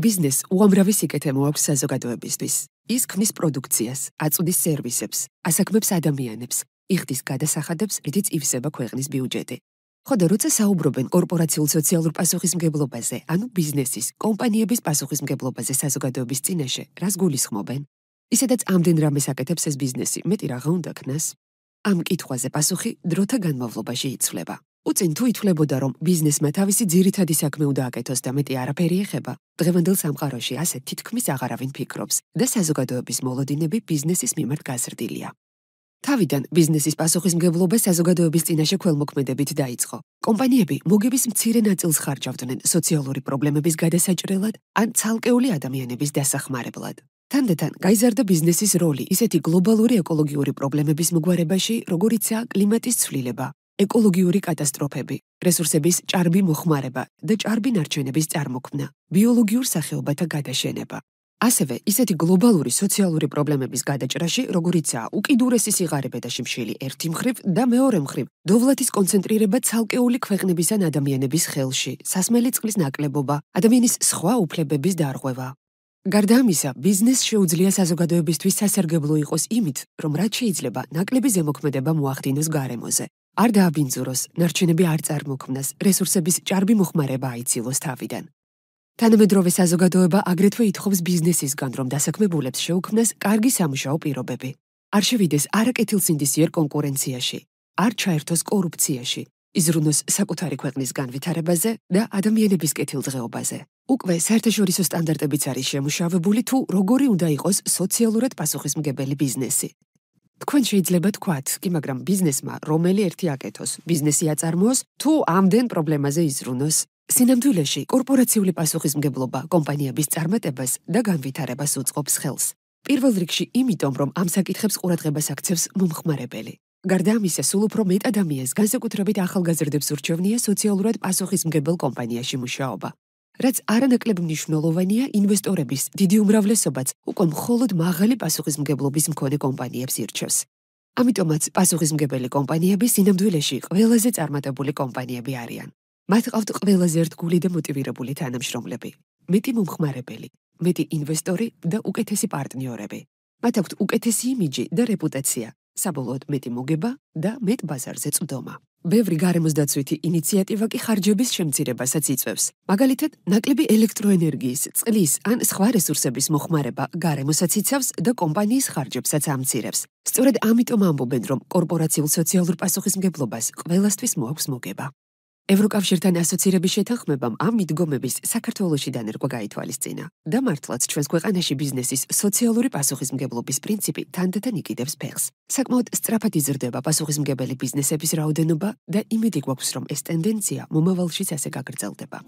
ბიზნესს უამრავი სიკეთე მოაქვს საზოგადოებისთვის. ის ქმნის პროდუქციას, აწვდის სერვისებს, ასაქმებს ადამიანებს, იხდის გადასახადებს, რითიც ივსება ქვეყნის ბიუჯეტი. ხოდა როცა საუბრობენ კორპორაციულ სოციალურ პასუხისმგებლობაზე, ანუ ბიზნესის, კომპანიების პასუხისმგებლობაზე საზოგადოების წინაშე, რას გულისხმობენ? ისედაც ამდენ რამეს აკეთებს ეს ბიზნესი, მეტი რაღა უნდა ქნას? ამ კითხვაზე პასუხი დროთა განმავლობაში იცვლება. უწინ თუ ითვლებოდა, რომ ბიზნესმა თავისი ძირითადი საქმე უნდა აკეთოს და მეტი არაფერი ეხება, დღევანდელ სამყაროში ასე თითქმის აღარავინ ფიქრობს და საზოგადოების მოლოდინები ბიზნესის მიმართ გაზრდილია. თავიდან ბიზნესის პასუხისმგებლობა საზოგადოების წინაშე ქველმოქმედებით დაიწყო. კომპანიები მოგების მცირე ნაწილს ხარჯავდნენ სოციალური პრობლემების გადასაჭრელად ან ცალკეული ადამიანების დასახმარებლად. თანდათან გაიზარდა ბიზნესის როლი ისეთი გლობალური ეკოლოგიური პრობლემების მოგვარებაში, როგორიცაა კლიმატის ცვლილება, ეკოლოგიური კატასტროფები, რესურსების ჭარბი მოხმარება და ჭარბი ნარჩენების წარმოქმნა, ბიოლოგიურ სახეობათა გადაშენება. ასევე ისეთი გლობალური სოციალური პრობლემების გადაჭრაში, როგორიცაა უკიდურესი სიღარიბე და შიმშილი ერთი მხრივ და მეორე მხრივ, დოვლათის კონცენტრირება ცალკეული ქვეყნების ან ადამიანების ხელში, სასმელი წყლის ნაკლებობა, ადამიანის სხვა უფლებების დარღვევა. გარდა ამისა, ბიზნესს შეუძლია საზოგადოებისთვის სასარგებლო იყოს იმით, რომ რაც შეიძლება ნაკლები ზემოქმედება მოახდინოს გარემოზე. არ დააბინძუროს, ნარჩენები არ წარმოქმნას, რესურსების ჭარბი მოხმარება აიცილოს თავიდან. თანამედროვე საზოგადოება აგრეთვე ითხოვს ბიზნესისგან, რომ დასაქმებულებს შეუქმნას კარგი სამუშაო პირობები. არ შევიდეს არაკეთილსინდისიერ კონკურენციაში, არ ჩაერთოს კორუფციაში, იზრუნოს საკუთარი ქვეყნის განვითარებაზე და ადამიანების კეთილდღეობაზე. უკვე საერთაშორისო სტანდარტებიც არის შემუშავებული თუ როგორი უნდა იყოს სოციალურად პასუხისმგებელი ბიზნესი. თქვენ შეიძლება თქვათ, კი მაგრამ ბიზნესმა რომელი ერთი აკეთოს, ბიზნესი აწარმოოს თუ ამდენ პრობლემაზე იზრუნოს. სინამდვილეში, კორპორაციული პასუხისმგებლობა კომპანიების წარმატებას და განვითარებას უწყობს ხელს. პირველ რიგში იმიტომ, რომ ამ საკითხებს ყურადღებას აქცევს მომხმარებელი. გარდა ამისა, სულ უფრო მეტ ადამიანს, განსაკუთრებით ახალგაზრდებს ურჩევნია სოციალურად პასუხისმგებელ კომპანიაში მუშაობა. რაც არანაკლებ მნიშვნელოვანია ინვესტორების დიდი უმრავლესობაც უკვე მხოლოდ მაღალი პასუხისმგებლობის მქონე კომპანიებს ირჩევს. ამიტომაც პასუხისმგებელი კომპანიები სინამდვილეში ყველაზე წარმატებული კომპანიები არიან. მათ ყავთ ყველაზე ერთგული და მოტივირებული თანამშრომლები, მეტი მომხმარებელი, მეტი ინვესტორი და უკეთესი პარტნიორები. მათ აქვთ უკეთესი იმიჯი და რეპუტაცია, საბოლოოდ მეტი მოგება და მეტ ბაზარზე წვდომა. ბევრი გარემოსდაცვითი ინიციატივა კი ხარჯების შემცირებასაც იწვევს. მაგალითად, ნაკლები ელექტროენერგიის, წყლის ან სხვა რესურსების მოხმარება გარემოსაც იცავს და კომპანიის ხარჯებსაც ამცირებს. სწორედ ამიტომ ამბობენ, რომ კორპორაციულ სოციალურ პასუხისმგებლობას ყველასთვის მოაქვს მოგება. ევროკავშირთან ასოცირების შეთანხმებამ ამ მიდგომების საქართველოში დანერგვა გაითვალისწინა და მართლაც ჩვენს ქვეყანაში ბიზნესის სოციალური პასუხისმგებლობის პრინციპი თანდათან იკიდებს ფეხს. საკმაოდ სწრაფად იზრდება პასუხისმგებელი ბიზნესების რაოდენობა და იმედი გვაქვს, რომ ეს ტენდენცია მომავალშიც ასე გაგრძელდება.